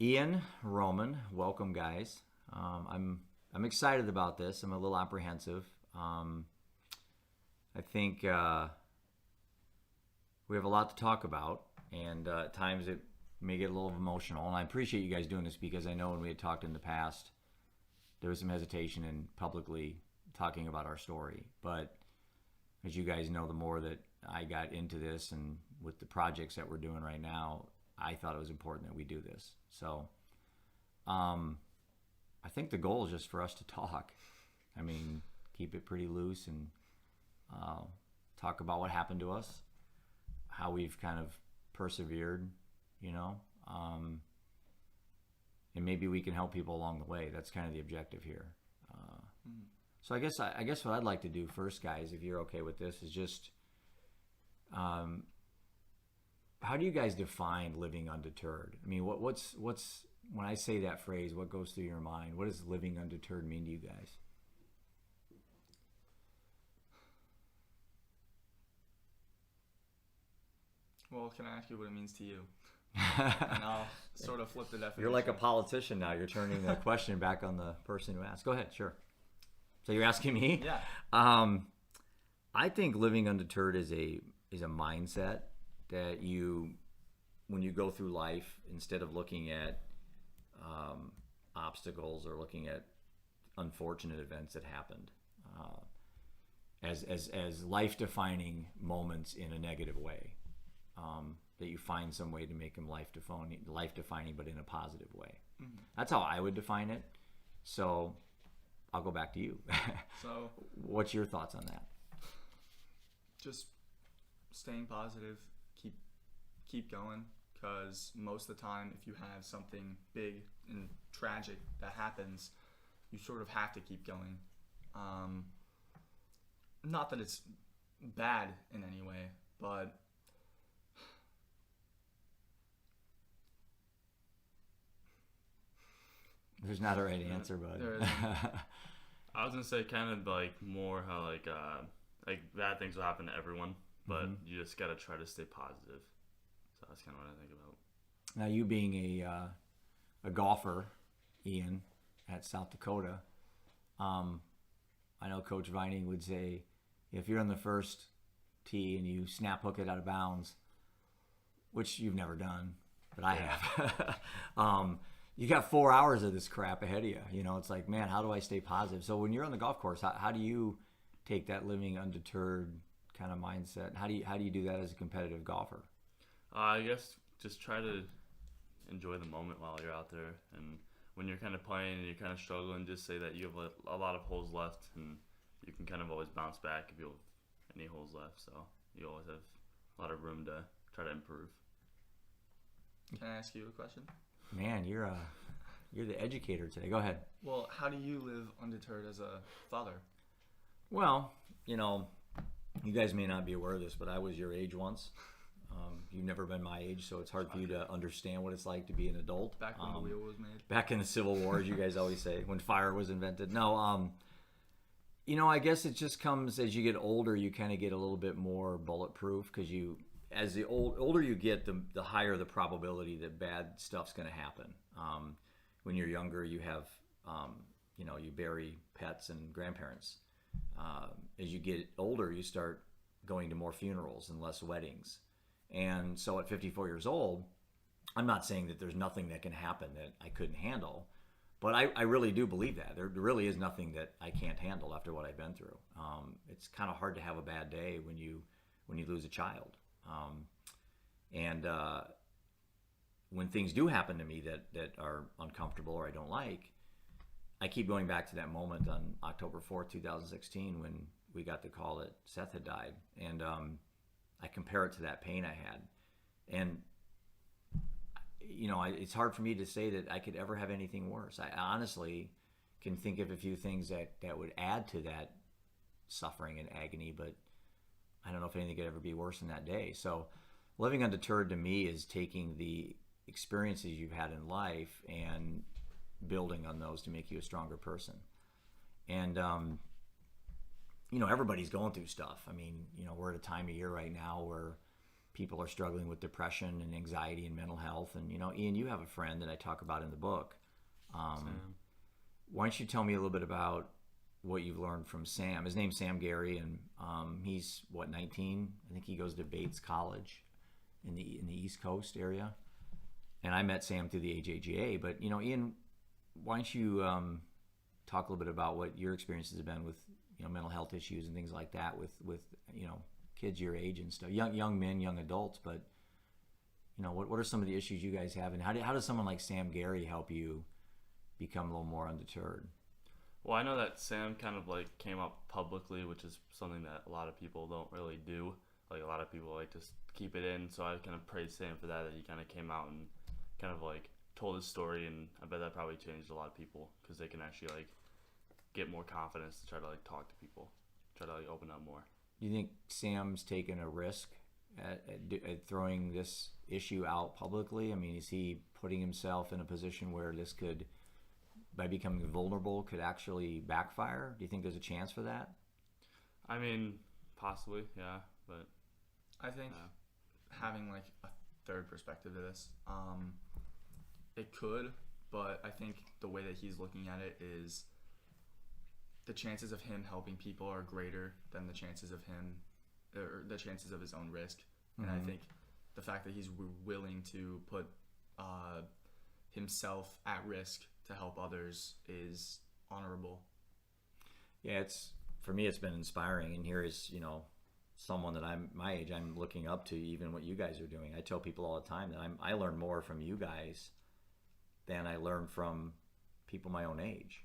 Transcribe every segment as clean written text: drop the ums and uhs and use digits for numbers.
Ian, Roman, welcome, guys. I'm excited about this. I'm a little apprehensive. I think we have a lot to talk about, and at times it may get a little emotional. And I appreciate you guys doing this because I know when we had talked in the past, there was some hesitation in publicly talking about our story. But as you guys know, the more that I got into this and with the projects that we're doing right now, I thought it was important that we do this. So I think the goal is just for us to talk. I mean, keep it pretty loose and talk about what happened to us, how we've kind of persevered, you know, and maybe we can help people along the way. That's kind of the objective here. So I guess what I'd like to do first, guys, if you're okay with this, is just how do you guys define living undeterred? I mean, what's when I say that phrase, what goes through your mind? What does living undeterred mean to you guys? Well, can I ask you what it means to you? And I'll sort of flip the definition. You're like a politician now. You're turning the question back on the person who asked. Go ahead, sure. So you're asking me? Yeah. I think living undeterred is a mindset that you, when you go through life, instead of looking at obstacles or looking at unfortunate events that happened as life-defining moments in a negative way, that you find some way to make them life-defining, but in a positive way. Mm-hmm. That's how I would define it. So I'll go back to you. So, what's your thoughts on that? Just staying positive, keep going, because most of the time, if you have something big and tragic that happens, you sort of have to keep going. Not that it's bad in any way, but there's not a right answer, bud. I was gonna say kind of like more how like bad things will happen to everyone, but you just gotta try to stay positive. So that's kind of what I think about. Now, you being a golfer, Ian, at South Dakota, I know Coach Vining would say, if you're on the first tee and you snap hook it out of bounds, which you've never done, but I have, you got 4 hours of this crap ahead of you. You know, it's like, man, how do I stay positive? So when you're on the golf course, how do you take that living undeterred kind of mindset? How do you do that as a competitive golfer? I guess just try to enjoy the moment while you're out there, and when you're kind of playing and you're kind of struggling, just say that you have a lot of holes left, and you can kind of always bounce back if you have any holes left. So you always have a lot of room to try to improve. Can I ask you a question? Man, you're the educator today. Go ahead. Well, how do you live undeterred as a father? Well, you know, you guys may not be aware of this, but I was your age once. You've never been my age, so it's hard for you to understand what it's like to be an adult. Back when the wheel was made. Back in the Civil War, as you guys always say, when fire was invented. No, you know, I guess it just comes as you get older, you kind of get a little bit more bulletproof because as the older you get, the higher the probability that bad stuff's going to happen. When you're younger, you have, you know, you bury pets and grandparents. As you get older, you start going to more funerals and less weddings. And so at 54 years old, I'm not saying that there's nothing that can happen that I couldn't handle, but I really do believe that. There really is nothing that I can't handle after what I've been through. It's kind of hard to have a bad day when you lose a child. And when things do happen to me that are uncomfortable or I don't like, I keep going back to that moment on October 4th, 2016, when we got the call that Seth had died. And I compare it to that pain I had. And, you know, it's hard for me to say that I could ever have anything worse. I honestly can think of a few things that would add to that suffering and agony, but I don't know if anything could ever be worse than that day. So living undeterred to me is taking the experiences you've had in life and building on those to make you a stronger person. And, you know, everybody's going through stuff. I mean, you know, we're at a time of year right now where people are struggling with depression and anxiety and mental health. And, Ian, you have a friend that I talk about in the book. Sam. Why don't you tell me a little bit about what you've learned from Sam? His name's Sam Gary, and he's, 19? I think he goes to Bates College in the East Coast area. And I met Sam through the AJGA. But, Ian, why don't you talk a little bit about what your experiences have been with, mental health issues and things like that with kids your age and stuff, young men, young adults. But, what are some of the issues you guys have, and how does someone like Sam Gary help you become a little more undeterred? Well, I know that Sam kind of like came up publicly, which is something that a lot of people don't really do. Like a lot of people like to keep it in. So I kind of praise Sam for that he kind of came out and kind of like told his story, and I bet that probably changed a lot of people because they can actually like get more confidence to try to like talk to people, try to like open up more. Do you think Sam's taken a risk at throwing this issue out publicly? I mean, is he putting himself in a position where this could, by becoming vulnerable, could actually backfire? Do you think there's a chance for that? I mean, possibly, yeah, but I think having like a third perspective to this, it could, but I think the way that he's looking at it is the chances of him helping people are greater than the chances of him, or the chances of his own risk. And I think the fact that he's willing to put himself at risk to help others is honorable. Yeah, for me, it's been inspiring. And here is, someone that I'm my age, I'm looking up to, even what you guys are doing. I tell people all the time that I learn more from you guys than I learn from people my own age.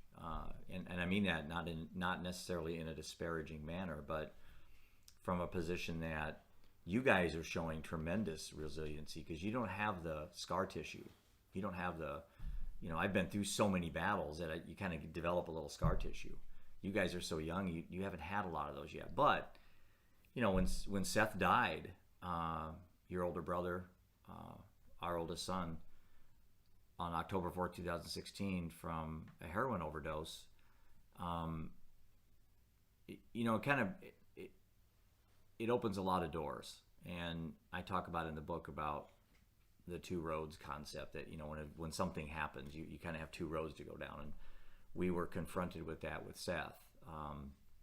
And I mean that not necessarily in a disparaging manner, but from a position that you guys are showing tremendous resiliency, because you don't have the scar tissue. You don't have the, I've been through so many battles that you kind of develop a little scar tissue. You guys are so young, you haven't had a lot of those yet. But, when Seth died, your older brother, our oldest son, on October 4th, 2016, from a heroin overdose, it opens a lot of doors. And I talk about in the book about the two roads concept, that, when something happens, you kind of have two roads to go down. And we were confronted with that with Seth.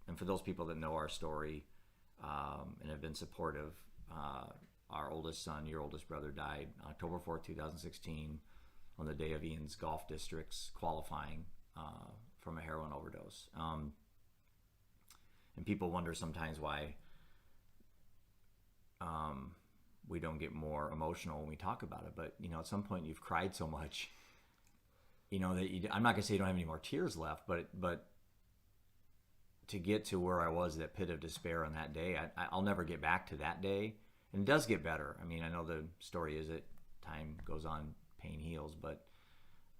And for those people that know our story and have been supportive, our oldest son, your oldest brother, died October 4th, 2016, on the day of Ian's golf district's qualifying from a heroin overdose. And people wonder sometimes why we don't get more emotional when we talk about it. But, at some point you've cried so much, that I'm not going to say you don't have any more tears left, but to get to where I was, that pit of despair on that day, I'll never get back to that day. And it does get better. I mean, I know the story is that time goes on, pain heals, but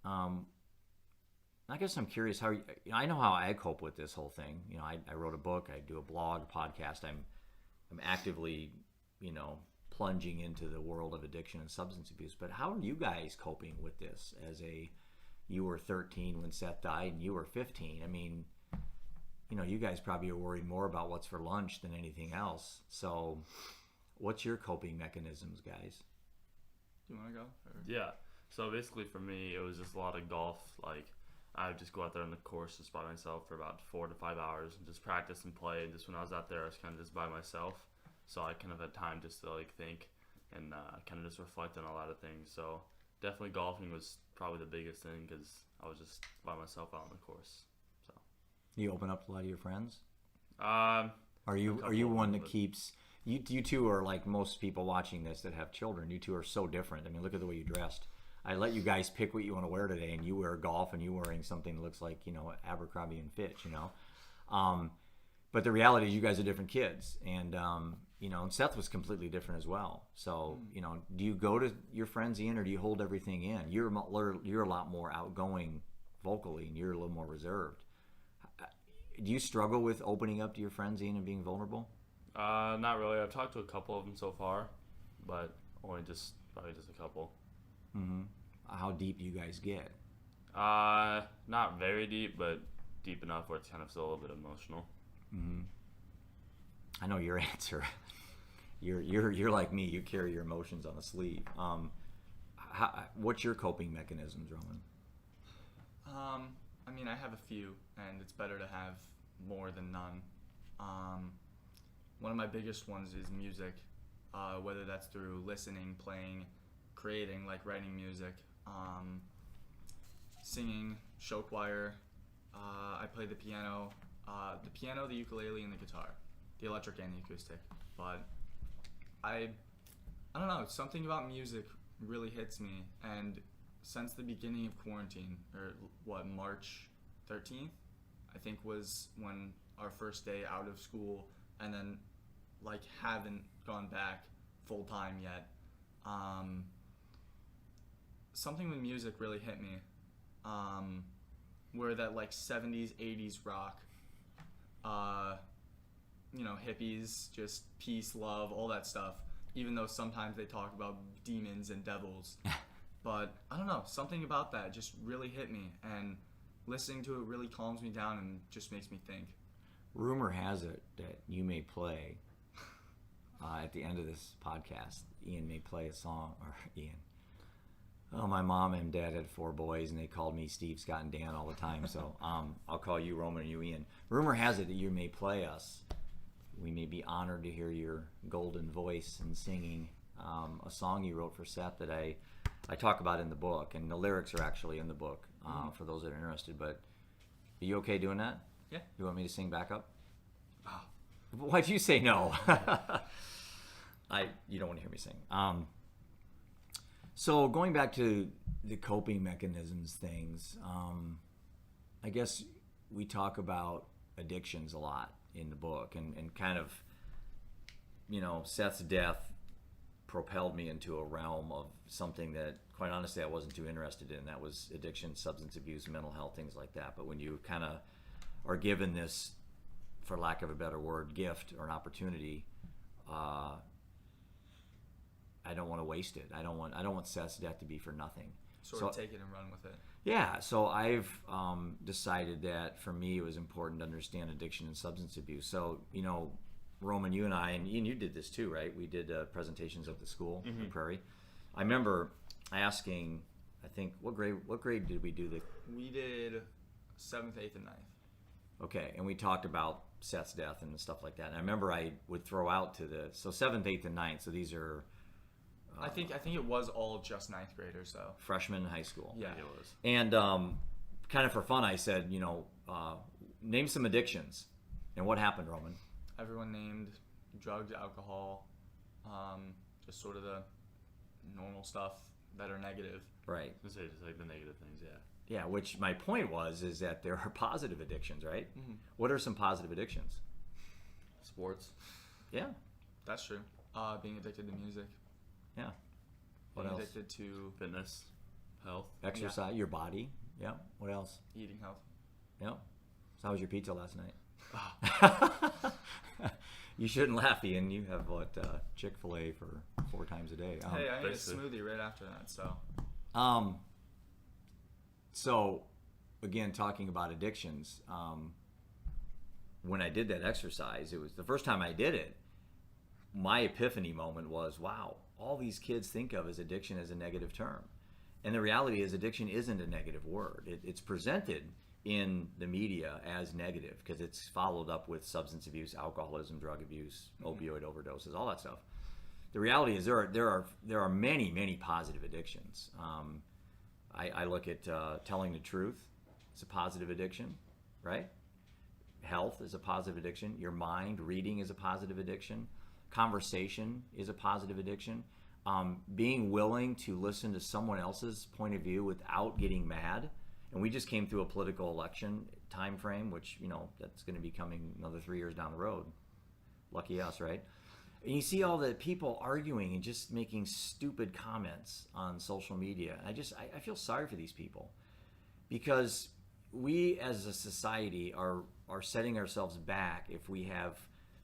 I guess I'm curious how I know how I cope with this whole thing. I wrote a book, I do a blog, podcast. I'm actively, plunging into the world of addiction and substance abuse. But how are you guys coping with this? You were 13 when Seth died, and you were 15. I mean, you guys probably are worried more about what's for lunch than anything else. So, what's your coping mechanisms, guys? Do you want to go? Or? Yeah. So basically for me, it was just a lot of golf. Like, I would just go out there on the course just by myself for about 4 to 5 hours and just practice and play. And just when I was out there, I was kind of just by myself. So I kind of had time just to like think and kind of just reflect on a lot of things. So definitely golfing was probably the biggest thing, because I was just by myself out on the course. So you open up to a lot of your friends? Are you one that keeps you two are like most people watching this that have children. You two are so different. I mean, look at the way you dressed. I let you guys pick what you want to wear today, and you wear golf, and you wearing something that looks like Abercrombie and Fitch. But the reality is, you guys are different kids, and and Seth was completely different as well. So do you go to your friends, Ian, or do you hold everything in? You're a lot more outgoing vocally, and you're a little more reserved. Do you struggle with opening up to your friends, Ian, and being vulnerable? Not really. I've talked to a couple of them so far, but probably just a couple. Mm-hmm. How deep do you guys get? Not very deep, but deep enough where it's kind of still a little bit emotional. Mm-hmm. I know your answer. You're like me. You carry your emotions on the sleeve. What's your coping mechanisms, Roman? I mean, I have a few, and it's better to have more than none. One of my biggest ones is music, whether that's through listening, playing, creating, like writing music, singing, show choir. I play the piano, the ukulele, and the guitar, the electric and the acoustic. But I don't know, something about music really hits me, and since the beginning of quarantine, or March 13th, I think was when our first day out of school, and then like haven't gone back full time yet. Something with music really hit me, where that like 70s, 80s rock, hippies, just peace, love, all that stuff, even though sometimes they talk about demons and devils. But I don't know, something about that just really hit me, and listening to it really calms me down and just makes me think. Rumor has it that you may play at the end of this podcast. Ian may play a song, or Ian. Oh, my mom and dad had 4 boys, and they called me Steve, Scott, and Dan all the time. So I'll call you Roman and you Ian. Rumor has it that you may play us. We may be honored to hear your golden voice and singing a song you wrote for Seth that I talk about in the book, and the lyrics are actually in the book for those that are interested. But are you okay doing that? Yeah. You want me to sing backup? Oh. Why'd you say no? You don't want to hear me sing. So going back to the coping mechanisms things, I guess we talk about addictions a lot in the book, and kind of, Seth's death propelled me into a realm of something that, quite honestly, I wasn't too interested in. That was addiction, substance abuse, mental health, things like that. But when you kind of are given this, for lack of a better word, gift or an opportunity, I don't want to waste it. I don't want Seth's death to be for nothing. Sort of take it and run with it. Yeah, so I've decided that for me it was important to understand addiction and substance abuse. So, Roman, you and I, and Ian, you did this too, right? We did presentations at the school, the Prairie. I remember asking, I think, what grade did we do the? We did 7th, 8th, and 9th. Okay, and we talked about Seth's death and stuff like that. And I remember I would throw out to so 7th, 8th, and 9th. So these are. I think it was all just 9th graders, though. Freshmen in high school. Yeah, it was. And kind of for fun, I said, name some addictions. And what happened, Roman? Everyone named drugs, alcohol, just sort of the normal stuff that are negative. Right. Just like the negative things, yeah. Yeah, which my point is that there are positive addictions, right? Mm-hmm. What are some positive addictions? Sports. Yeah. That's true. Being addicted to music. Yeah. What Being else? addicted to Fitness. Health. Exercise, your body. Yeah. What else? eating healthy. Yeah. So how was your pizza last night? You shouldn't laugh, Ian. You have Chick-fil-A for 4 times a day. Hey, I ate a smoothie right after that. So, again, talking about addictions. When I did that exercise, it was the first time I did it. My epiphany moment was, wow, all these kids think of as addiction as a negative term. And the reality is addiction isn't a negative word. It's presented in the media as negative because it's followed up with substance abuse, alcoholism, drug abuse, opioid overdoses, all that stuff. The reality is there are many, many positive addictions. I look at telling the truth. It's a positive addiction, right? Health is a positive addiction. Your mind, reading is a positive addiction. Conversation is a positive addiction. Being willing to listen to someone else's point of view without getting mad. And we just came through a political election time frame, which, that's going to be coming another 3 years down the road. Lucky us, right? And you see all the people arguing and just making stupid comments on social media. I feel sorry for these people because we as a society are setting ourselves back if we have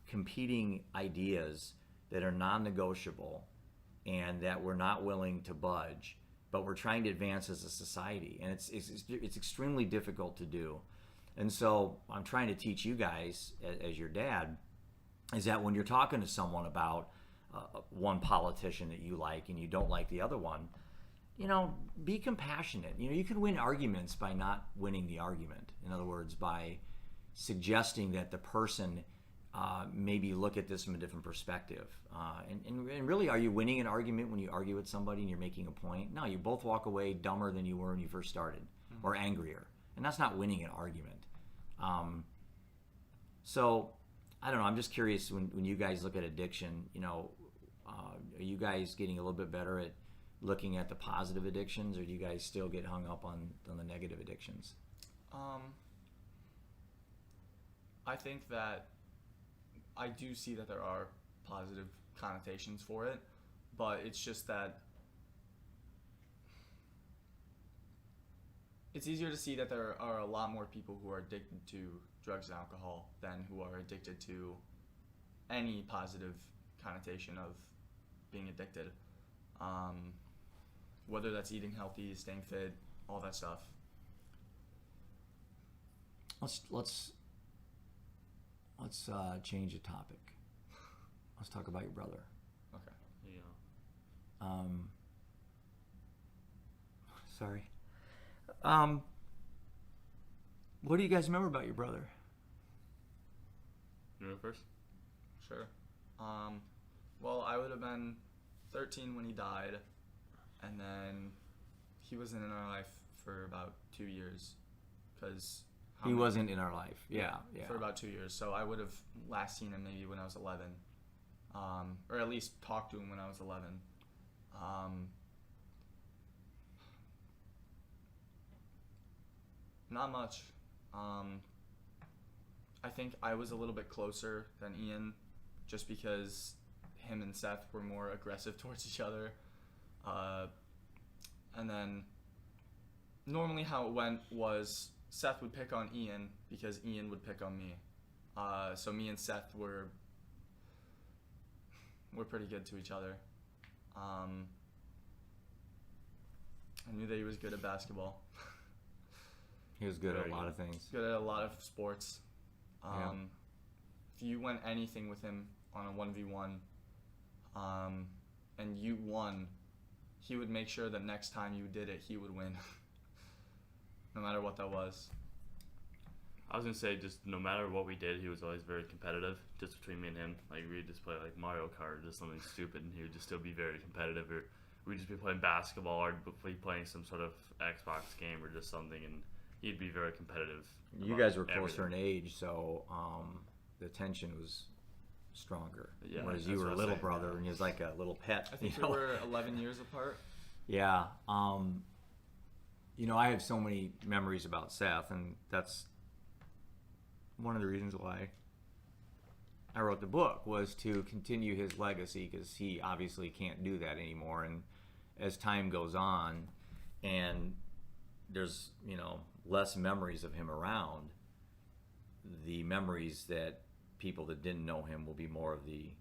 competing ideas that are non-negotiable and that we're not willing to budge, but we're trying to advance as a society, and it's extremely difficult to do. And so I'm trying to teach you guys, as your dad, is that when you're talking to someone about one politician that you like and you don't like the other one, be compassionate. You can win arguments by not winning the argument. In other words, by suggesting that the person maybe look at this from a different perspective. And really, are you winning an argument when you argue with somebody and you're making a point? No, you both walk away dumber than you were when you first started, or angrier. And that's not winning an argument. So, I don't know. I'm just curious, when you guys look at addiction, are you guys getting a little bit better at looking at the positive addictions, or do you guys still get hung up on the negative addictions? I think that I do see that there are positive connotations for it, but it's just that it's easier to see that there are a lot more people who are addicted to drugs and alcohol than who are addicted to any positive connotation of being addicted. Whether that's eating healthy, staying fit, all that stuff. Let's change the topic. Let's talk about your brother. Okay. Yeah. Sorry. What do you guys remember about your brother? You remember first? Sure. Well, I would have been 13 when he died, and then he wasn't in our life for about 2 years, because he wasn't in our life. Yeah. For about 2 years. So I would have last seen him maybe when I was 11, or at least talked to him when I was 11. Not much. I think I was a little bit closer than Ian, just because him and Seth were more aggressive towards each other. And then normally how it went was Seth would pick on Ian because Ian would pick on me. So me and Seth were pretty good to each other. I knew that he was good at basketball. He was good at a lot of things. Good at a lot of sports. Yeah. If you went anything with him on a 1v1, and you won, he would make sure that next time you did it, he would win. No matter what that was. I was going to say, just no matter what we did, he was always very competitive, just between me and him. Like, we'd just play, like, Mario Kart or just something stupid, and he would just still be very competitive. Or we'd just be playing basketball, or be playing some sort of Xbox game or just something, and he'd be very competitive. You guys were closer in age, so the tension was stronger. Yeah, whereas you were a little brother, and he was like a little pet. I think we were 11 years apart. Yeah. I have so many memories about Seth, and that's one of the reasons why I wrote the book, was to continue his legacy, because he obviously can't do that anymore. And as time goes on and there's, less memories of him around, the memories that people that didn't know him will be more of the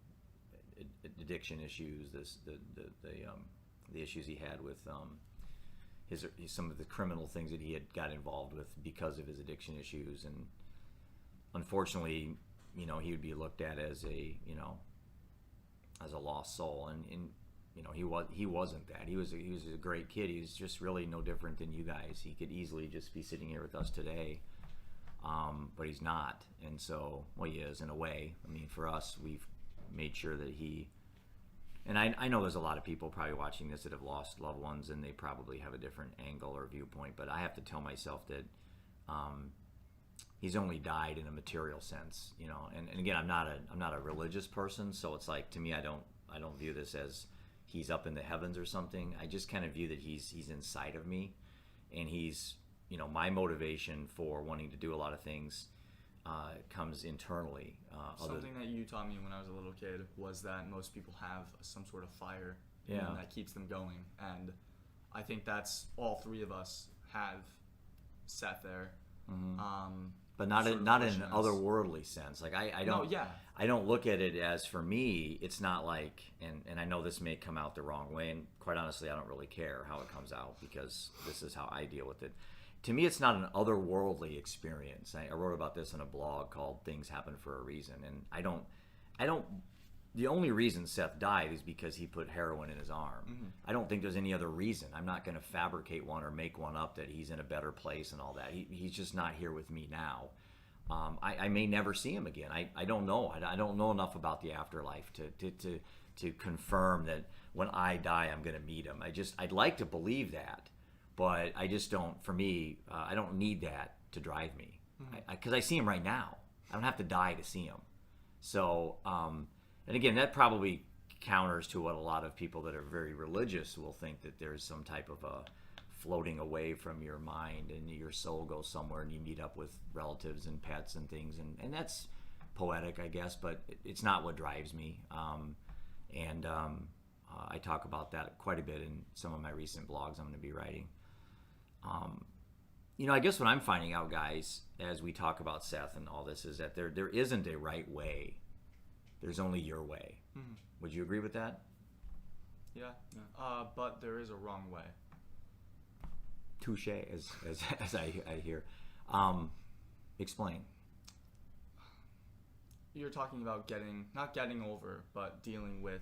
addiction issues, the issues he had with some of the criminal things that he had got involved with because of his addiction issues. And unfortunately, he would be looked at as a lost soul, and he wasn't that. He was a great kid. He was just really no different than you guys. He could easily just be sitting here with us today, but he's not. And so, well, he is in a way. I mean, for us, we've made sure that he. And I know there's a lot of people probably watching this that have lost loved ones, and they probably have a different angle or viewpoint. But I have to tell myself that he's only died in a material sense, And again, I'm not a religious person, so it's like, to me, I don't view this as he's up in the heavens or something. I just kind of view that he's inside of me, and he's, my motivation for wanting to do a lot of things comes internally. Something that you taught me when I was a little kid was that most people have some sort of fire that keeps them going, and I think that's all three of us have Seth there. Mm-hmm. But not in an otherworldly sense. Like I don't look at it as, for me, it's not like, and I know this may come out the wrong way, and quite honestly, I don't really care how it comes out, because this is how I deal with it. To me, it's not an otherworldly experience. I wrote about this in a blog called "Things Happen for a Reason," and I don't the only reason Seth died is because he put heroin in his arm. Mm-hmm. I don't think there's any other reason. I'm not going to fabricate one or make one up that he's in a better place and all that. He's just not here with me now. I may never see him again. I don't know. I don't know enough about the afterlife to confirm that when I die, I'm going to meet him. I'd like to believe that, but I just don't. For me, I don't need that to drive me, because I see him right now. I don't have to die to see him. So, and again, that probably counters to what a lot of people that are very religious will think, that there's some type of a floating away from your mind and your soul goes somewhere and you meet up with relatives and pets and things, and that's poetic, I guess, but it's not what drives me. I talk about that quite a bit in some of my recent blogs I'm going to be writing. I guess what I'm finding out, guys, as we talk about Seth and all this, is that there isn't a right way. There's only your way. Mm-hmm. Would you agree with that? Yeah. But there is a wrong way. Touche, as I hear. Explain. You're talking about not getting over, but dealing with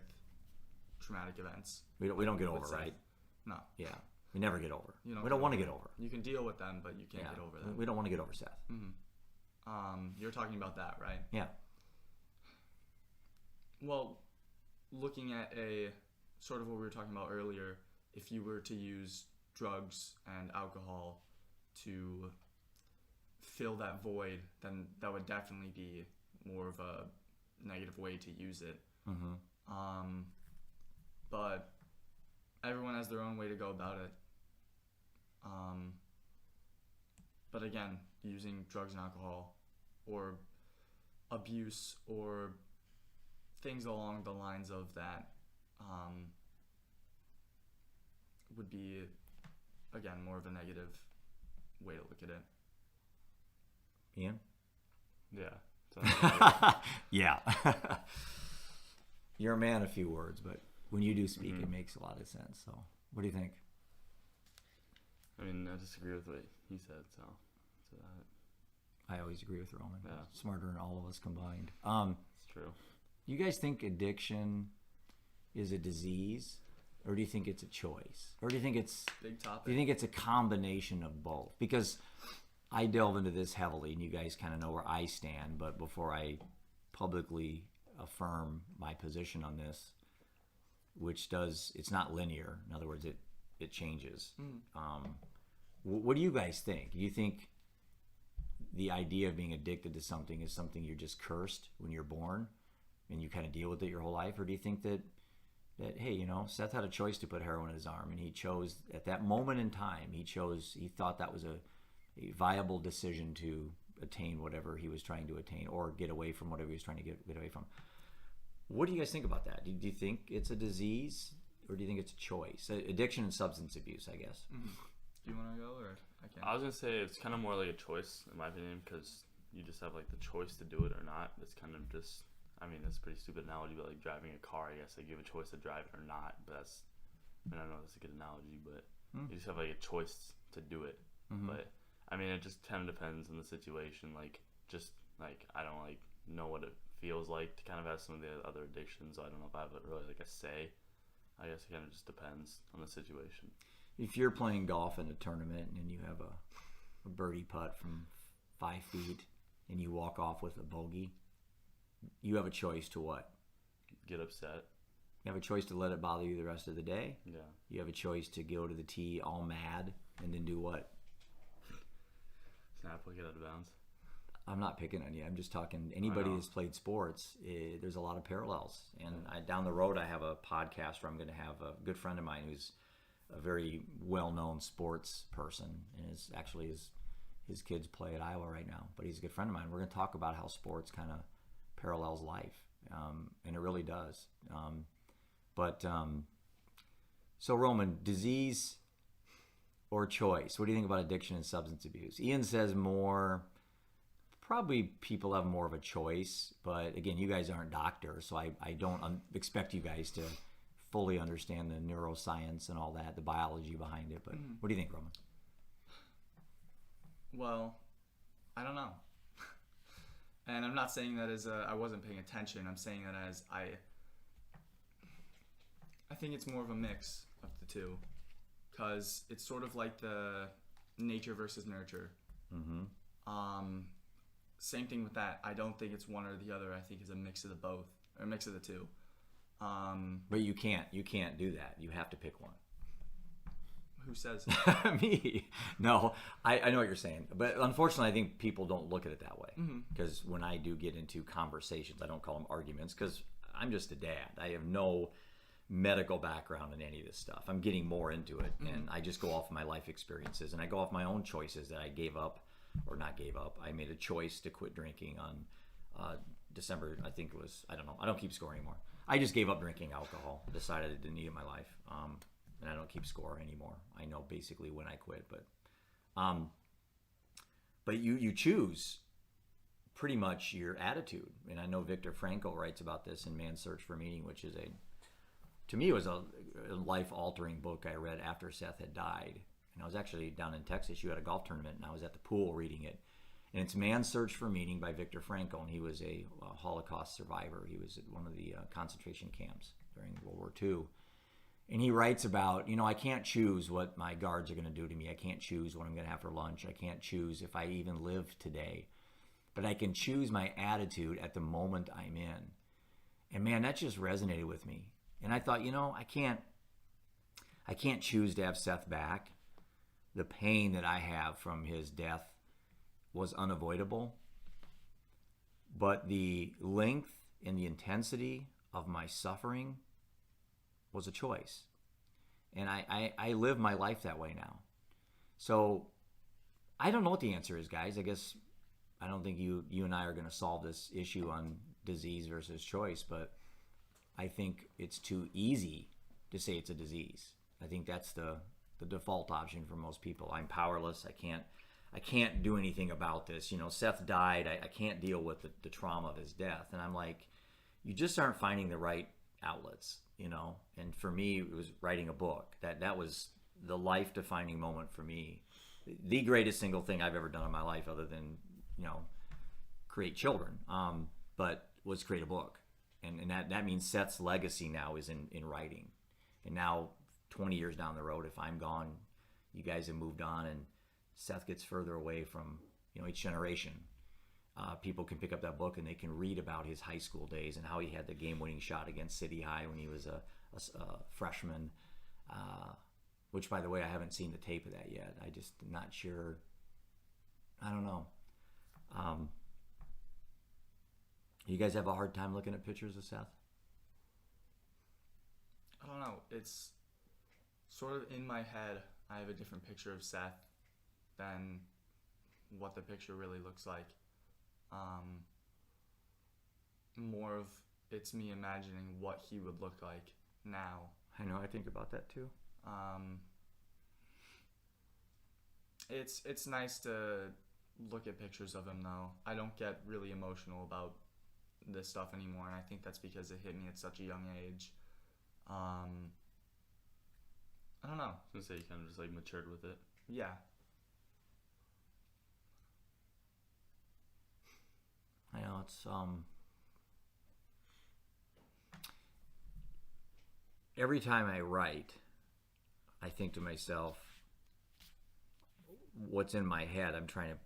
traumatic events. We don't get over, With Seth. right? No. Yeah. We never get over. You don't We don't get want to over get over. You can deal with them, but you can't get over them. We don't want to get over Seth. Mm-hmm. You're talking about that, right? Yeah. Well, looking at a sort of what we were talking about earlier, if you were to use drugs and alcohol to fill that void, then that would definitely be more of a negative way to use it. Mm-hmm. But everyone has their own way to go about it. But again, using drugs and alcohol or abuse or things along the lines of that would be, again, more of a negative way to look at it. Ian? Yeah. Yeah. You're a man of few words, but when you do speak, it makes a lot of sense. So, what do you think? I mean, I disagree with what he said, so I always agree with Roman. Yeah. Smarter than all of us combined. it's true. You guys think addiction is a disease, or do you think it's a choice, or do you think it's Big topic. do you think it's a combination of both? Because I delve into this heavily, and you guys kind of know where I stand. But before I publicly affirm my position on this, it's not linear. In other words, it changes. What do you guys think? Do you think the idea of being addicted to something is something you're just cursed when you're born, and you kind of deal with it your whole life, or do you think that hey, Seth had a choice to put heroin in his arm, and he chose at that moment in time. He thought that was a viable decision to attain whatever he was trying to attain, or get away from whatever he was trying to get away from. What do you guys think about that? Do you think it's a disease, or do you think it's a choice? Addiction and substance abuse, I guess. Do you want to go, or I can? I was gonna say it's kind of more like a choice, in my opinion, because you just have like the choice to do it or not. It's kind of just, I mean, that's a pretty stupid analogy, but like driving a car, I guess, like you have a choice to drive it or not. But I don't know if that's a good analogy, but you just have like a choice to do it. But I mean, it just kind of depends on the situation. Like, just like I don't like know what it feels like to kind of have some of the other addictions. So I don't know if I have really like a say. I guess it kind of just depends on the situation. If you're playing golf in a tournament and you have a birdie putt from 5 feet and you walk off with a bogey, you have a choice to what? Get upset. You have a choice to let it bother you the rest of the day. Yeah. You have a choice to go to the tee all mad and then do what? Snap, like it out of bounds. I'm not picking on you. I'm just talking anybody that's played sports. There's a lot of parallels. And down the road, I have a podcast where I'm going to have a good friend of mine who's a very well-known sports person, and his kids play at Iowa right now. But he's a good friend of mine. We're going to talk about how sports kind of parallels life, and it really does. So Roman, disease or choice? What do you think about addiction and substance abuse? Ian says probably people have more of a choice, but again, you guys aren't doctors, so I don't expect you guys to fully understand the neuroscience and all that, the biology behind it. But what do you think, Roman? Well, I don't know. And I'm not saying that as I wasn't paying attention. I'm saying that as I think it's more of a mix of the two, because it's sort of like the nature versus nurture. Same thing with that. I don't think it's one or the other. I think it's a mix of the both, or a mix of the two. But you can't do that. You have to pick one. Who says? Me. No, I know what you're saying. But unfortunately, I think people don't look at it that way. Because when I do get into conversations, I don't call them arguments, because I'm just a dad. I have no medical background in any of this stuff. I'm getting more into it, and I just go off my life experiences, and I go off my own choices that I gave up, or not gave up. I made a choice to quit drinking on December, I think it was, I don't know. I don't keep score anymore. I just gave up drinking alcohol, decided I didn't need it in my life. And I don't keep score anymore. I know basically when I quit, but you choose pretty much your attitude. And I know Viktor Frankl writes about this in Man's Search for Meaning, which is to me, it was a life-altering book I read after Seth had died. And I was actually down in Texas. You had a golf tournament, and I was at the pool reading it. And it's Man's Search for Meaning by Viktor Frankl, and he was a Holocaust survivor. He was at one of the concentration camps during World War II. And he writes about, I can't choose what my guards are going to do to me. I can't choose what I'm going to have for lunch. I can't choose if I even live today. But I can choose my attitude at the moment I'm in. And man, that just resonated with me. And I thought, I can't choose to have Seth back. The pain that I have from his death was unavoidable. But the length and the intensity of my suffering was a choice. And I live my life that way now. So I don't know what the answer is, guys. I guess I don't think you and I are going to solve this issue on disease versus choice, but I think it's too easy to say it's a disease. I think that's the default option for most people. I'm powerless. I can't do anything about this. Seth died. I can't deal with the trauma of his death. And I'm like, you just aren't finding the right outlets. And for me, it was writing a book. That was the life-defining moment for me. The greatest single thing I've ever done in my life, other than create children, but was create a book. And that means Seth's legacy now is in writing. And now, 20 years down the road, if I'm gone, you guys have moved on, and Seth gets further away from each generation. People can pick up that book and they can read about his high school days and how he had the game-winning shot against City High when he was a freshman, which, by the way, I haven't seen the tape of that yet. I just am not sure. I don't know. You guys have a hard time looking at pictures of Seth? I don't know. It's sort of in my head. I have a different picture of Seth than what the picture really looks like. More of it's me imagining what he would look like now. I know, I think about that too. It's nice to look at pictures of him though. I don't get really emotional about this stuff anymore, and I think that's because it hit me at such a young age. I don't know. I was gonna say you kind of just matured with it. Yeah. I know, it's every time I write, I think to myself, what's in my head I'm trying to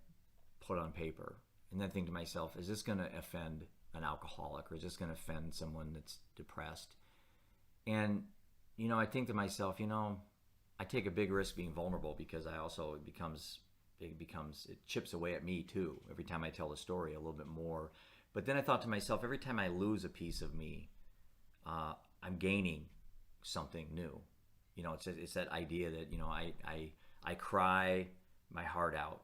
put on paper, and then think to myself, is this going to offend an alcoholic, or is this going to offend someone that's depressed? And I think to myself, I take a big risk being vulnerable, because I also it chips away at me too every time I tell the story a little bit more. But then I thought to myself, every time I lose a piece of me, I'm gaining something new. It's that idea that I cry my heart out,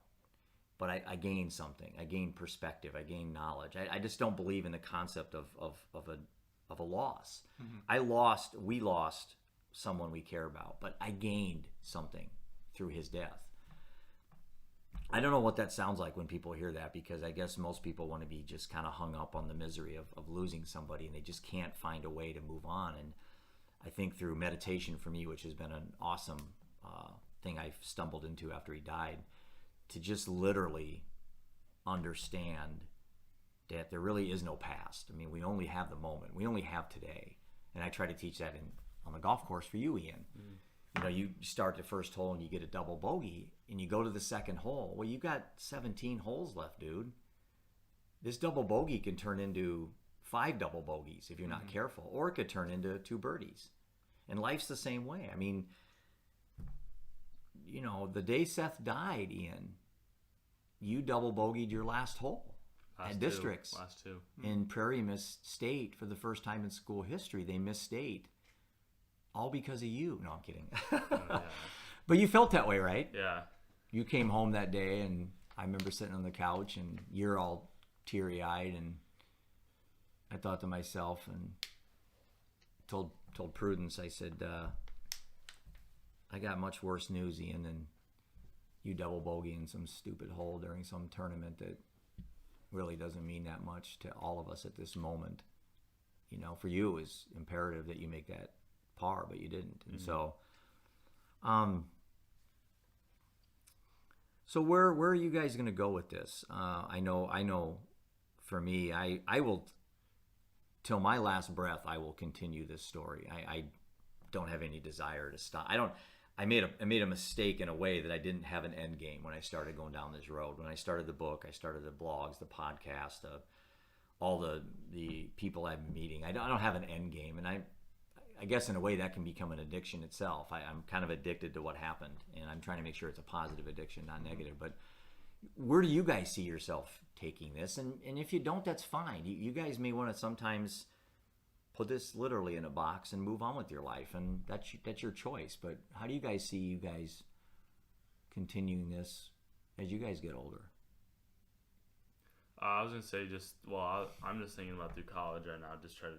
but I gain something. I gain perspective. I gain knowledge. I just don't believe in the concept of a loss. Mm-hmm. We lost someone we care about, but I gained something through his death. I don't know what that sounds like when people hear that, because I guess most people want to be just kind of hung up on the misery of losing somebody, and they just can't find a way to move on. And I think through meditation for me, which has been an awesome thing I stumbled into after he died, to just literally understand that there really is no past. I mean, we only have the moment. We only have today. And I try to teach that in on the golf course for you, Ian. You know, you start the first hole and you get a double bogey, and you go to the second hole. Well, you got 17 holes left, dude. This double bogey can turn into 5 double bogeys if you're not careful, or it could turn into 2 birdies. And life's the same way. I mean, you know, the day Seth died, Ian, you double bogeyed your last hole at districts. Last two. And Prairie missed state for the first time in school history. They missed state. All because of you. No, I'm kidding. Yeah. But you felt that way, right? Yeah. You came home that day, and I remember sitting on the couch, and you're all teary-eyed, and I thought to myself, and told Prudence, I said, I got much worse news, Ian, than you double bogeying some stupid hole during some tournament that really doesn't mean that much to all of us at this moment. You know, for you, it was imperative that you make that par, but you didn't. And so where are you guys going to go with this? I know for me, I will, till my last breath, I will continue this story. I don't have any desire to stop. I made a mistake in a way that I didn't have an end game when I started going down this road. When I started the book, I started the blogs, the podcast, all the people I'm meeting. I don't have an end game, and I guess in a way that can become an addiction itself. I'm kind of addicted to what happened, and I'm trying to make sure it's a positive addiction, not negative. But where do you guys see yourself taking this? And if you don't, that's fine. You guys may want to sometimes put this literally in a box and move on with your life, and that's your choice. But how do you guys see you guys continuing this as you guys get older? I was gonna say I'm just thinking about through college right now. Just try to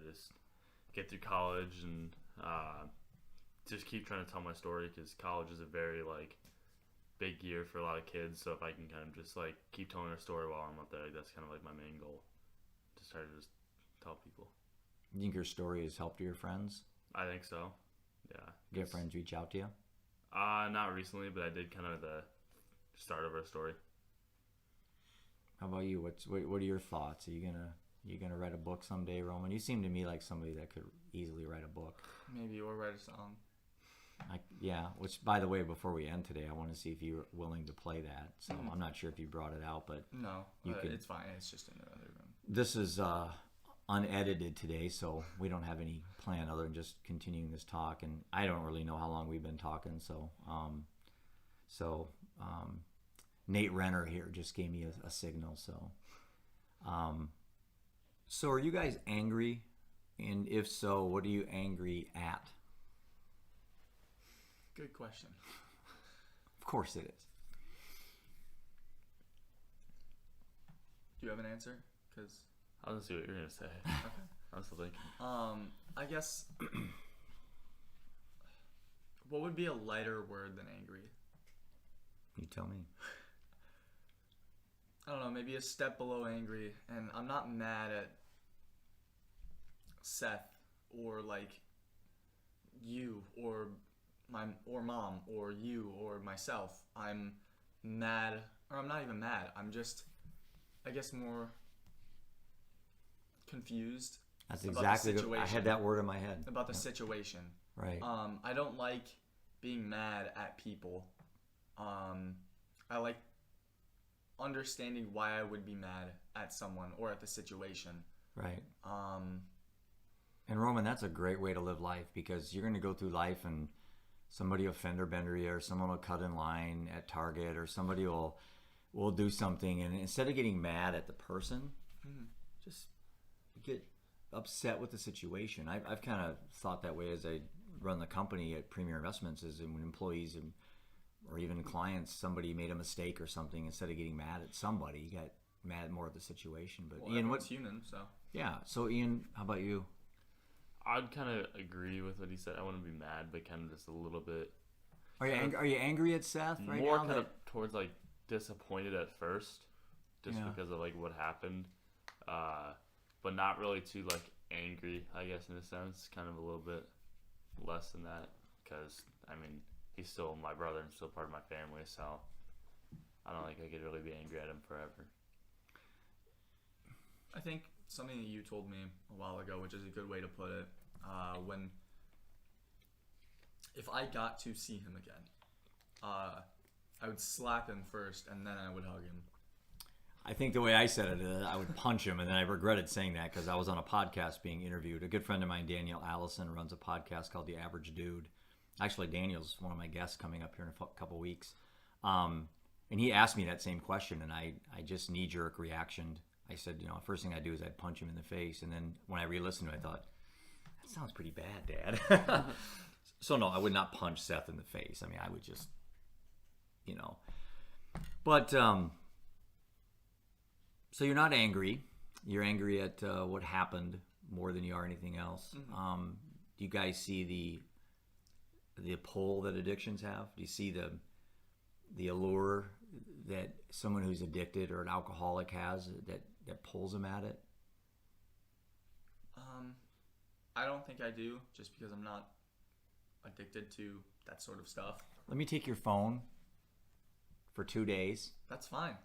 get through college and just keep trying to tell my story, because college is a very big year for a lot of kids. So if I can kind of just keep telling their story while I'm up there, that's kind of my main goal. Just try to just tell people. You think your story has helped your friends? I think so. Yeah. Get friends reach out to you? Not recently, but I did kind of the start of our story. How about you? What are your thoughts? Are you gonna write a book someday, Roman? You seem to me like somebody that could easily write a book. Maybe, or write a song. Yeah, which, by the way, before we end today, I want to see if you're willing to play that. So I'm not sure if you brought it out, but no, it's fine. It's just in another room. This is unedited today, so we don't have any plan other than just continuing this talk. And I don't really know how long we've been talking, so Nate Renner here just gave me a signal. So are you guys angry? And if so, what are you angry at? Good question. Of course it is. Do you have an answer? Because I was gonna see what you're gonna say. Okay. I was still thinking. I guess what would be a lighter word than angry? You tell me. I don't know, maybe a step below angry. And I'm not mad at Seth or you or mom or you or myself. I'm mad, or I'm not even mad. I'm just, I guess, more confused. That's about exactly the situation. I had that word in my head. About the situation. Right. I don't like being mad at people. I like understanding why I would be mad at someone or at the situation. Right. And Roman, that's a great way to live life, because you're going to go through life and somebody will fender bender you, or someone will cut in line at Target, or somebody will do something, and instead of getting mad at the person, just get upset with the situation. I've kind of thought that way as I run the company at Premier Investments, is when employees or even clients, somebody made a mistake or something, instead of getting mad at somebody, you got mad more at the situation. But well, Ian, what's human? So yeah. So Ian, how about you? I'd kind of agree with what he said. I wouldn't be mad, but kind of just a little bit. Are you angry at Seth right more now? More kind of towards disappointed at first, just because of what happened, but not really too angry. I guess in a sense, kind of a little bit less than that, because he's still my brother and still part of my family. So I don't think I could really be angry at him forever. I think something that you told me a while ago, which is a good way to put it, when if I got to see him again, I would slap him first, and then I would hug him. I think the way I said it, I would punch him, and then I regretted saying that because I was on a podcast being interviewed. A good friend of mine, Daniel Allison, runs a podcast called The Average Dude. Actually, Daniel's one of my guests coming up here in a couple weeks. And he asked me that same question, and I just knee-jerk reactioned. I said, first thing I'd do is I'd punch him in the face, and then when I re-listened to it, I thought, that sounds pretty bad, Dad. So no, I would not punch Seth in the face. I mean, I would just, But, so you're not angry. You're angry at what happened more than you are anything else. Mm-hmm. Do you guys see the pull that addictions have? Do you see the allure that someone who's addicted or an alcoholic has that pulls them at it? I don't think I do, just because I'm not addicted to that sort of stuff. Let me take your phone for 2 days. That's fine.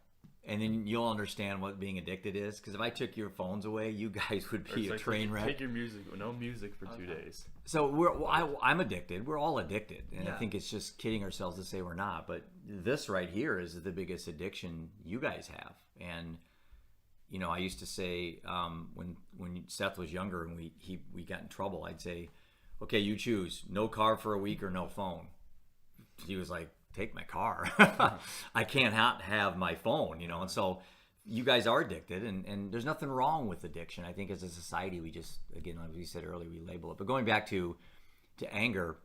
And then you'll understand what being addicted is. Because if I took your phones away, you guys would be a train wreck. Take your music. No music for 2 days. So I'm addicted. We're all addicted. And Yeah. I think it's just kidding ourselves to say we're not. But this right here is the biggest addiction you guys have. And, I used to say when Seth was younger and we got in trouble, I'd say, okay, you choose. No car for a week or no phone. He was like, take my car. I can't have my phone, and so you guys are addicted, and there's nothing wrong with addiction. I think as a society, we just, again, like we said earlier, we label it. But going back to anger,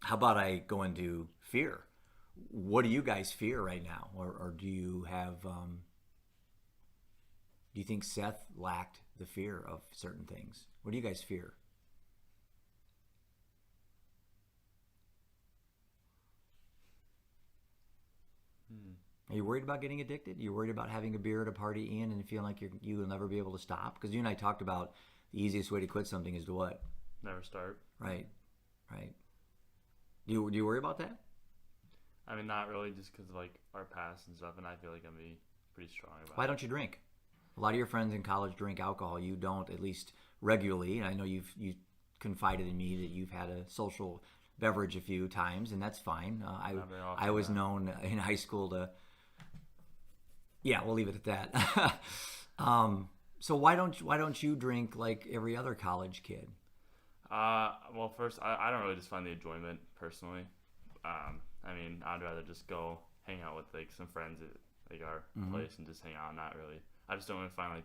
how about I go into fear? What do you guys fear right now? Or do you have, do you think Seth lacked the fear of certain things? What do you guys fear? Are you worried about getting addicted? Are you worried about having a beer at a party, Ian, and feeling like you will never be able to stop? Because you and I talked about the easiest way to quit something is to what? Never start. Right. Do you worry about that? I mean, not really, just because of our past and stuff, and I feel like I'm pretty strong about it. Why don't you drink? A lot of your friends in college drink alcohol. You don't, at least regularly. And I know you confided in me that you've had a social beverage a few times, and that's fine. I was known in high school to. Yeah, we'll leave it at that. So why don't you drink like every other college kid? Well, first, I don't really just find the enjoyment personally. I mean, I'd rather just go hang out with some friends at our place and just hang out. Not really. I just don't really find I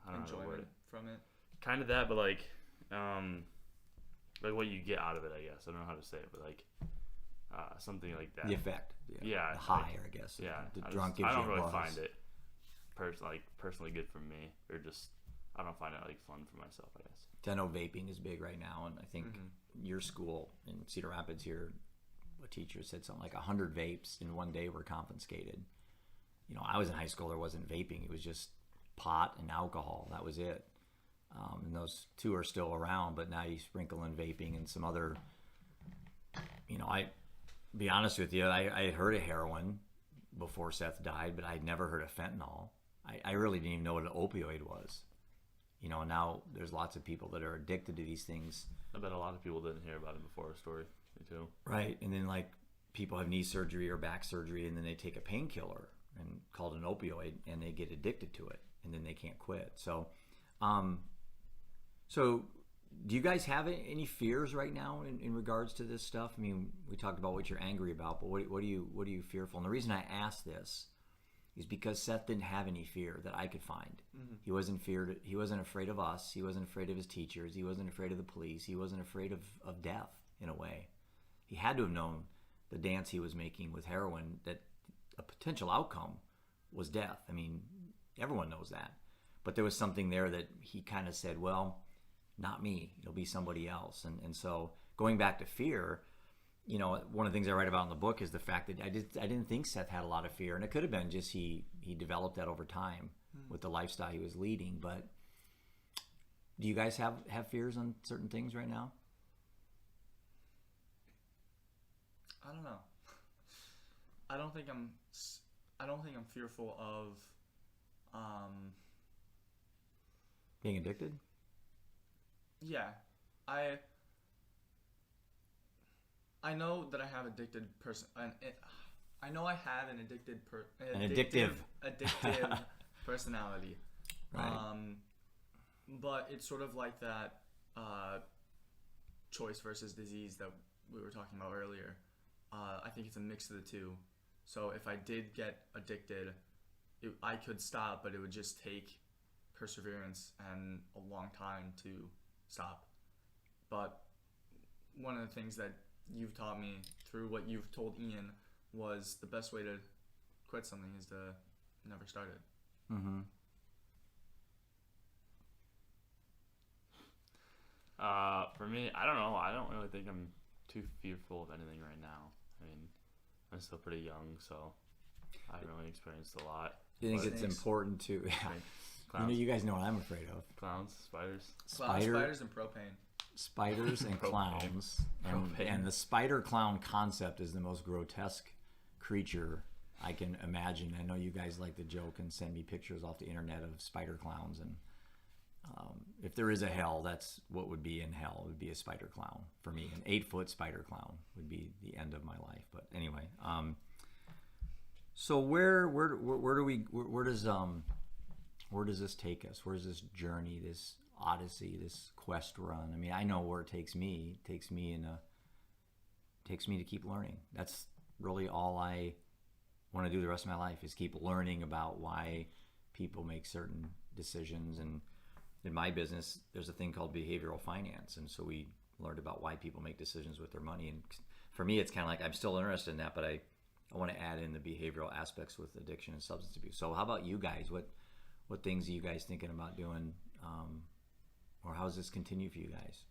don't know how to word it. From it. Kind of that, but what you get out of it, I guess. I don't know how to say it, but something like that. The effect. Yeah. The high, I guess. Yeah. The drunk gives you a I don't really buzz. find it personally good for me, or just I don't find it fun for myself, I guess. I know vaping is big right now, and I think your school in Cedar Rapids here, a teacher said something like 100 vapes in one day were confiscated. I was in high school, there wasn't vaping. It was just pot and alcohol. That was it. And those two are still around, but now you sprinkle in vaping and some other, be honest with you, I had heard of heroin before Seth died, but I'd never heard of fentanyl. I really didn't even know what an opioid was. Now there's lots of people that are addicted to these things. I bet a lot of people didn't hear about it before our story. Me too. Right. And then people have knee surgery or back surgery, and then they take a painkiller and called an opioid, and they get addicted to it, and then they can't quit. So, so do you guys have any fears right now in regards to this stuff? I mean, we talked about what you're angry about, but what are you fearful? And the reason I ask this is because Seth didn't have any fear that I could find. He wasn't afraid of us. He wasn't afraid of his teachers. He wasn't afraid of the police. He wasn't afraid of death in a way. He had to have known the dance he was making with heroin, that a potential outcome was death. I mean, everyone knows that. But there was something there that he kind of said, well, not me. It'll be somebody else. And so going back to fear, one of the things I write about in the book is the fact that I didn't think Seth had a lot of fear. And it could have been just he developed that over time with the lifestyle he was leading. But do you guys have fears on certain things right now? I don't know. I don't think I'm fearful of being addicted. Yeah, I I know that I have addicted person. I know I have an addictive personality. Right. But it's sort of like that choice versus disease that we were talking about earlier. I think it's a mix of the two. So if I did get addicted, I could stop, but it would just take perseverance and a long time to stop. But one of the things that you've taught me through what you've told Ian was the best way to quit something is to never start it. Mm-hmm. For me, I don't know. I don't really think I'm too fearful of anything right now. I mean, I'm still pretty young, so I haven't really experienced a lot. You think it's important to... Yeah. You guys know what I'm afraid of. Clowns, spiders. Spiders and propane. Spiders and clowns. And the spider clown concept is the most grotesque creature I can imagine. I know you guys like to joke and send me pictures off the internet of spider clowns, and if there is a hell, that's what would be in hell. It would be a spider clown for me. An 8-foot spider clown would be the end of my life. But anyway, so where does this take us? Where's this journey, this odyssey, this quest run? I mean, I know where it takes me. It takes me to keep learning. That's really all I want to do the rest of my life, is keep learning about why people make certain decisions. And in my business, there's a thing called behavioral finance, and so we learned about why people make decisions with their money. And for me, it's kind of like I'm still interested in that, but I want to add in the behavioral aspects with addiction and substance abuse. So how about you guys? What things are you guys thinking about doing, or how does this continue for you guys?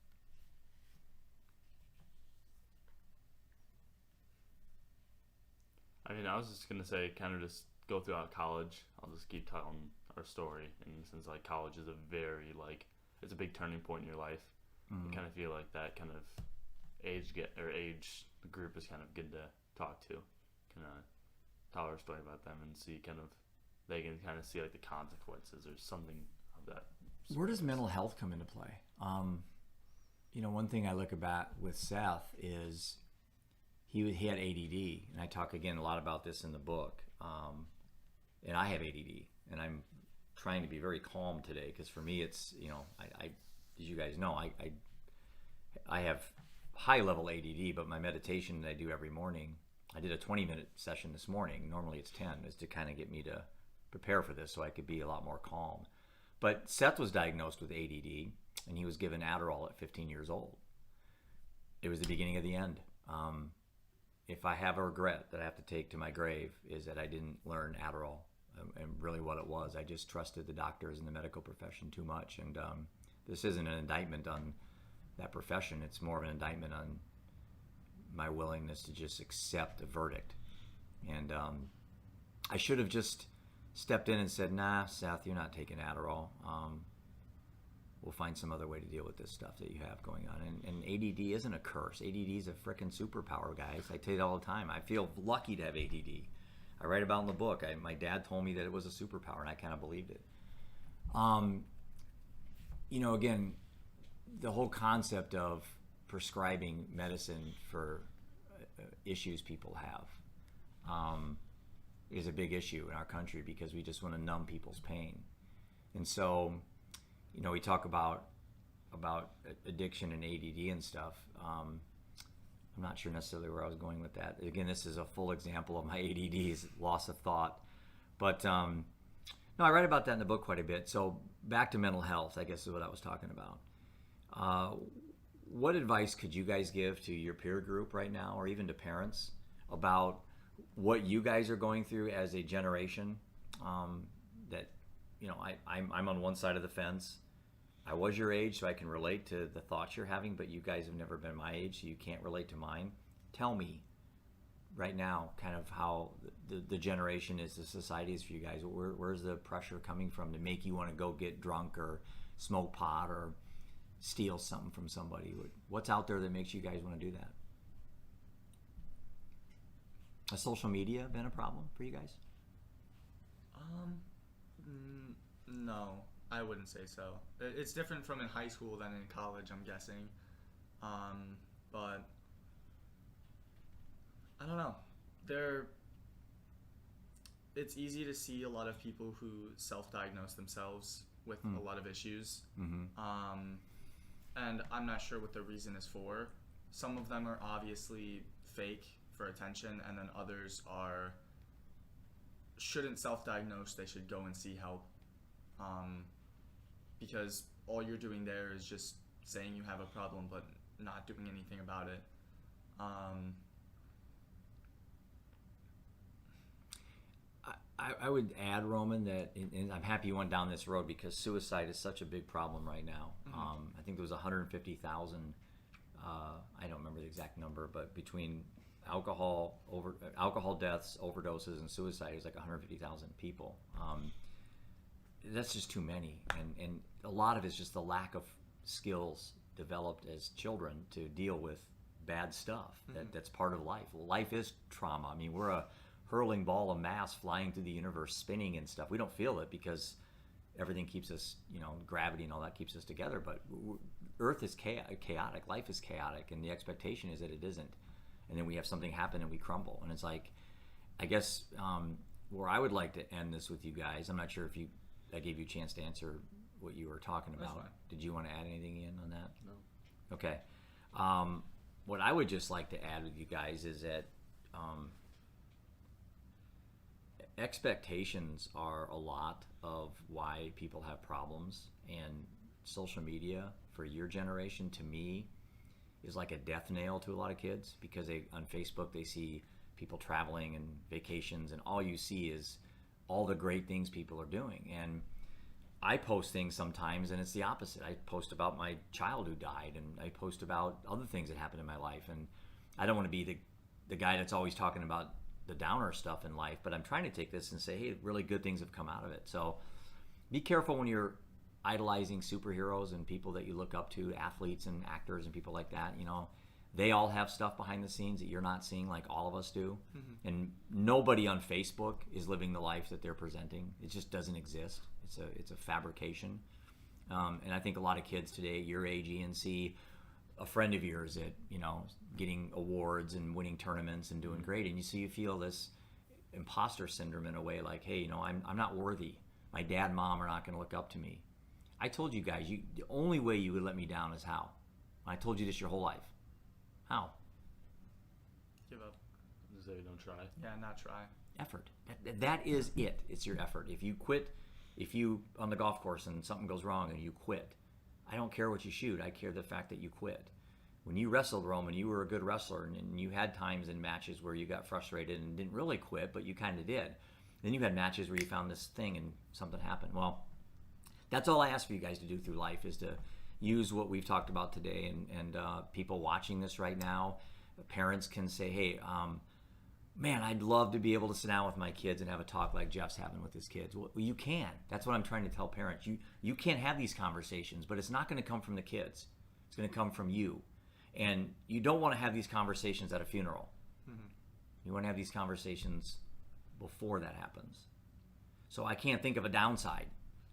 I mean, I was just gonna say, kind of just go throughout college. I'll just keep telling our story, and since like college is a very it's a big turning point in your life. Mm-hmm. I kind of feel like that kind of age group is kind of good to talk to, kind of tell our story about them and see they can kind of see like the consequences or something of that. Where does mental health come into play? One thing I look about with Seth is he had ADD, and I talk again a lot about this in the book. And I have ADD, and I'm trying to be very calm today, because for me it's, I as you guys know, I have high level ADD, but my meditation that I do every morning, I did a 20-minute session this morning. Normally it's 10, is to kind of get me to prepare for this so I could be a lot more calm. But Seth was diagnosed with ADD, and he was given Adderall at 15 years old. It was the beginning of the end. If I have a regret that I have to take to my grave, is that I didn't learn Adderall, and really what it was. I just trusted the doctors and the medical profession too much. And this isn't an indictment on that profession. It's more of an indictment on my willingness to just accept a verdict. And I should have just stepped in and said, nah, Seth, you're not taking Adderall. We'll find some other way to deal with this stuff that you have going on. And ADD isn't a curse. ADD is a freaking superpower, guys. I tell you that all the time. I feel lucky to have ADD. I write about it in the book. My dad told me that it was a superpower, and I kind of believed it. Again, the whole concept of prescribing medicine for issues people have is a big issue in our country, because we just want to numb people's pain. And so, we talk about addiction and ADD and stuff. I'm not sure necessarily where I was going with that. Again, this is a full example of my ADD's loss of thought. But no, I write about that in the book quite a bit. So back to mental health, I guess, is what I was talking about. What advice could you guys give to your peer group right now, or even to parents, about what you guys are going through as a generation? That, I'm on one side of the fence. I was your age, so I can relate to the thoughts you're having, but you guys have never been my age, so you can't relate to mine. Tell me right now kind of how the generation is, the society is for you guys. Where's the pressure coming from to make you want to go get drunk or smoke pot or steal something from somebody? What's out there that makes you guys want to do that? Has social media been a problem for you guys? No, I wouldn't say so. It's different from in high school than in college, I'm guessing. But it's easy to see a lot of people who self-diagnose themselves with a lot of issues. And I'm not sure what the reason is for. Some of them are obviously fake for attention, and then others shouldn't self-diagnose. They should go and see help, because all you're doing there is just saying you have a problem but not doing anything about it. I would add, Roman, that, and I'm happy you went down this road, because suicide is such a big problem right now. I think there was 150,000, I don't remember the exact number, but between alcohol deaths, overdoses, and suicide is like 150,000 people. That's just too many, and a lot of it's just the lack of skills developed as children to deal with bad stuff. That's part of life. Life is trauma. I mean, we're a hurling ball of mass flying through the universe, spinning and stuff. We don't feel it because everything keeps us, gravity and all that keeps us together. But Earth is chaotic. Life is chaotic, and the expectation is that it isn't. And then we have something happen and we crumble. And it's like, I guess where I would like to end this with you guys, I'm not sure if I gave you a chance to answer what you were talking about. That's fine. Did you want to add anything in on that? No. Okay. What I would just like to add with you guys is that expectations are a lot of why people have problems, and social media for your generation, to me, is like a death nail to a lot of kids, because on Facebook they see people traveling and vacations, and all you see is all the great things people are doing. And I post things sometimes and it's the opposite. I post about my child who died, and I post about other things that happened in my life, and I don't want to be the guy that's always talking about the downer stuff in life, but I'm trying to take this and say, hey, really good things have come out of it. So be careful when you're idolizing superheroes and people that you look up to, athletes and actors and people like that. They all have stuff behind the scenes that you're not seeing, like all of us do. And nobody on Facebook is living the life that they're presenting. It just doesn't exist. It's a fabrication. And I think a lot of kids today, your age, Ian, see a friend of yours that, getting awards and winning tournaments and doing great, and you feel this impostor syndrome in a way, like, hey, I'm not worthy. My dad and mom are not going to look up to me. I told you guys, the only way you would let me down is how? I told you this your whole life. How? Give up. Say don't try. Yeah, not try. Effort. That is it. It's your effort. If you quit, on the golf course and something goes wrong and you quit, I don't care what you shoot. I care the fact that you quit. When you wrestled, Roman, you were a good wrestler, and you had times in matches where you got frustrated and didn't really quit, but you kind of did. Then you had matches where you found this thing and something happened. Well, that's all I ask for you guys to do through life, is to use what we've talked about today, and people watching this right now, parents can say, hey, man, I'd love to be able to sit down with my kids and have a talk like Jeff's having with his kids. Well, you can. That's what I'm trying to tell parents. You can have these conversations, but it's not going to come from the kids. It's going to come from you. And you don't want to have these conversations at a funeral. You want to have these conversations before that happens. So I can't think of a downside.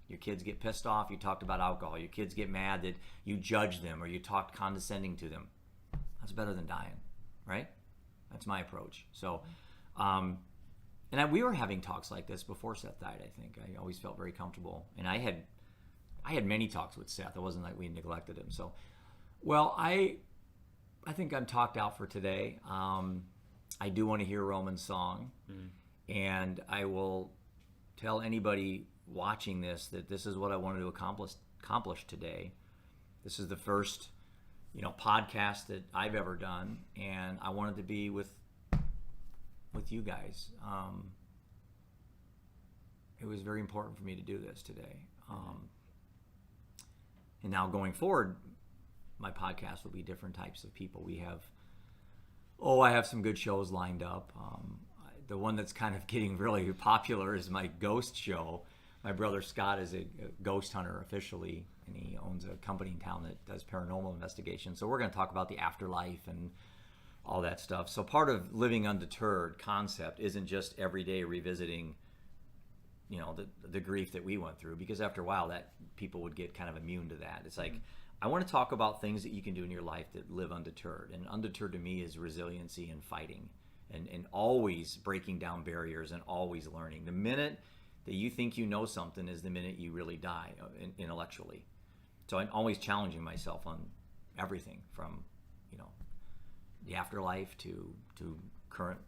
Your kids get pissed off, you talked about alcohol. Your kids get mad that you judge them or you talked condescending to them. That's better than dying, right? That's my approach. So, we were having talks like this before Seth died, I think. I always felt very comfortable. And I had many talks with Seth. It wasn't like we neglected him. So, well, I think I'm talked out for today. I do want to hear Roman's song. And I will tell anybody watching this that this is what I wanted to accomplish today. This is the first, podcast that I've ever done, and I wanted to be with you guys. It was very important for me to do this today. And now going forward, my podcast will be different types of people. I have some good shows lined up. The one that's kind of getting really popular is my ghost show. My brother Scott is a ghost hunter officially, and he owns a company in town that does paranormal investigations. So we're going to talk about the afterlife and all that stuff. So part of living undeterred concept isn't just every day revisiting, the grief that we went through, because after a while that people would get kind of immune to that. It's like, I want to talk about things that you can do in your life that live undeterred. And undeterred to me is resiliency and fighting. and always breaking down barriers and always learning. The minute that you think you know something is the minute you really die intellectually. So I'm always challenging myself on everything from, the afterlife to current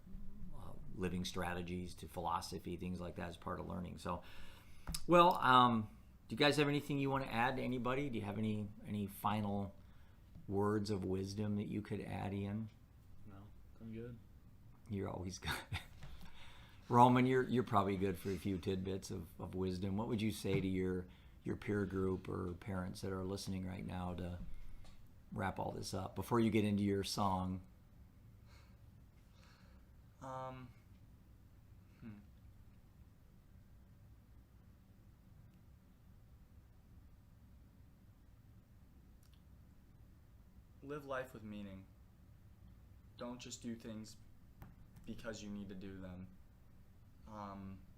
living strategies to philosophy, things like that as part of learning. So, well, do you guys have anything you want to add to anybody? Do you have any final words of wisdom that you could add, Ian? No, I'm good. You're always good. Roman, you're probably good for a few tidbits of wisdom. What would you say to your peer group or parents that are listening right now to wrap all this up before you get into your song? Live life with meaning. Don't just do things because you need to do them.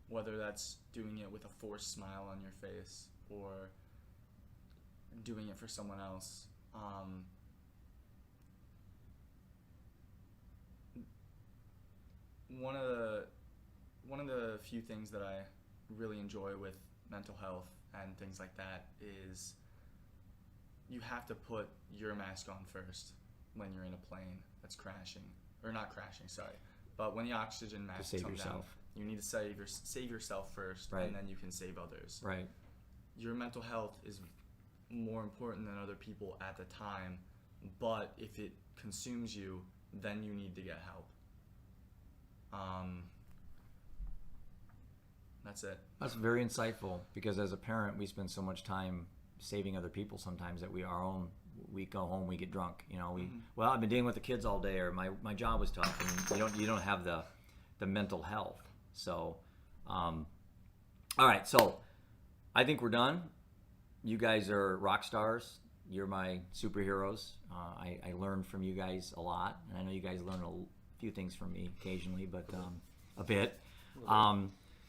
Whether that's doing it with a forced smile on your face or doing it for someone else. One of the few things that I really enjoy with mental health and things like that is you have to put your mask on first when you're in a plane that's crashing, or not crashing, sorry, but when the oxygen mask save comes down, yourself. you need to save yourself first, Right. and then you can save others. Right. Your mental health is more important than other people at the time, but if it consumes you, then you need to get help. That's it. That's very insightful, because as a parent, we spend so much time saving other people sometimes that we go home, we get drunk. Well, I've been dealing with the kids all day, or my job was tough, and you don't have the mental health. So, all right. So, I think we're done. You guys are rock stars. You're my superheroes. I learned from you guys a lot, and I know you guys learn a few things from me occasionally, but a bit.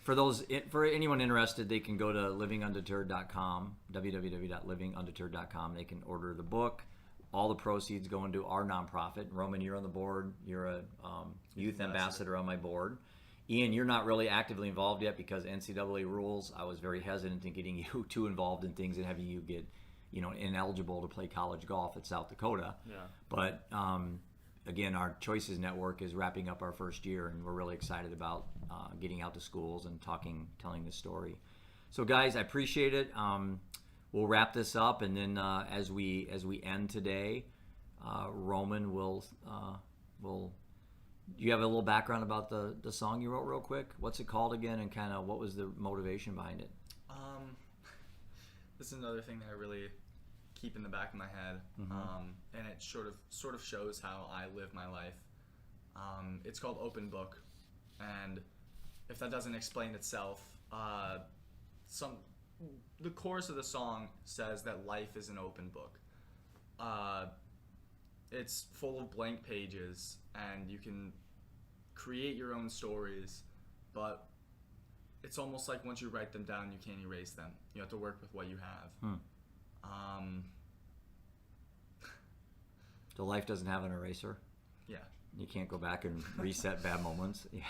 For anyone interested, they can go to livingundeterred.com, www.livingundeterred.com. They can order the book. All the proceeds go into our nonprofit. Roman, you're on the board. You're a youth ambassador on my board. Ian, you're not really actively involved yet because NCAA rules. I was very hesitant in getting you too involved in things and having you get, ineligible to play college golf at South Dakota. Yeah. But again, our Choices Network is wrapping up our first year, and we're really excited about getting out to schools and telling this story. So, guys, I appreciate it. We'll wrap this up, and then as we end today, Roman will. Do you have a little background about the song you wrote, real quick? What's it called again, and kind of what was the motivation behind it? This is another thing that I really keep in the back of my head, and it sort of shows how I live my life. It's called Open Book, and if that doesn't explain itself, the chorus of the song says that life is an open book. It's full of blank pages, and you can create your own stories, but it's almost like once you write them down, you can't erase them. You have to work with what you have. So life doesn't have an eraser? Yeah. You can't go back and reset bad moments? Yeah.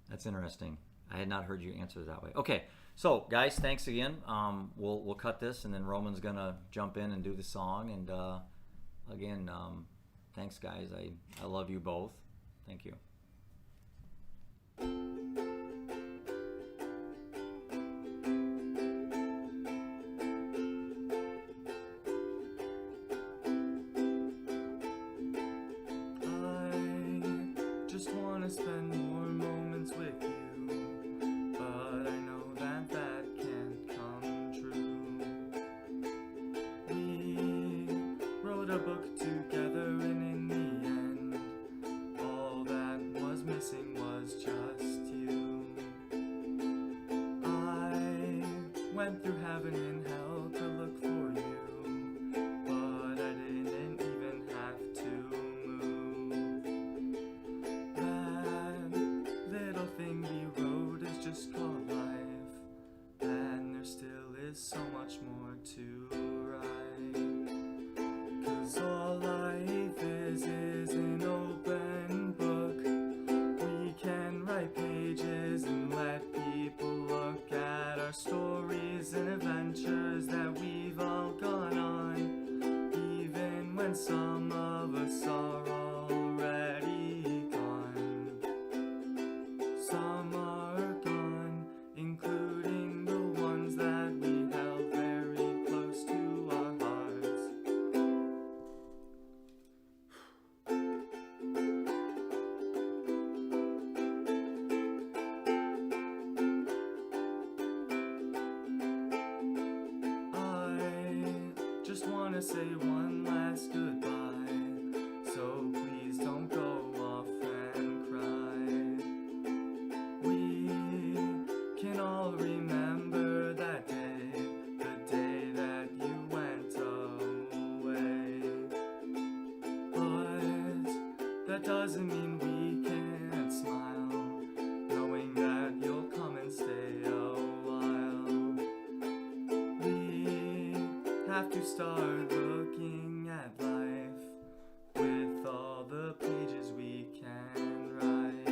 That's interesting. I had not heard you answer it that way. Okay, so guys, thanks again. We'll cut this, and then Roman's gonna jump in and do the song. And again, thanks, guys. I love you both. Thank you. Spend more moments with you, but I know that can't come true. We wrote a book together, and in the end, all that was missing was just you. I went through heaven and hell to look for you, but I didn't even have to move. when some of us are already gone. Some are gone, including the ones that we held very close to our hearts. I just wanna say one last goodbye, so please don't go off and cry. We can all remember that day, the day that you went away. But that doesn't mean we can't smile, knowing that you'll come and stay a while. We have to start looking at life with all the pages we can write.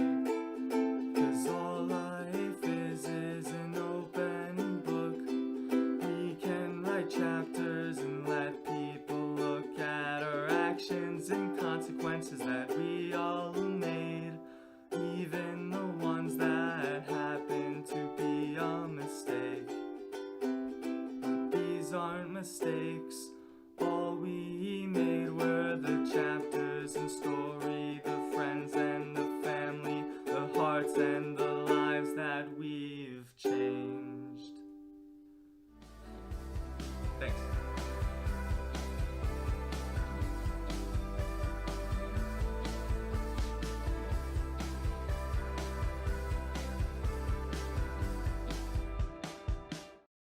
'Cause all life is an open book. We can write chapters and let people look at our actions and consequences that we all made, even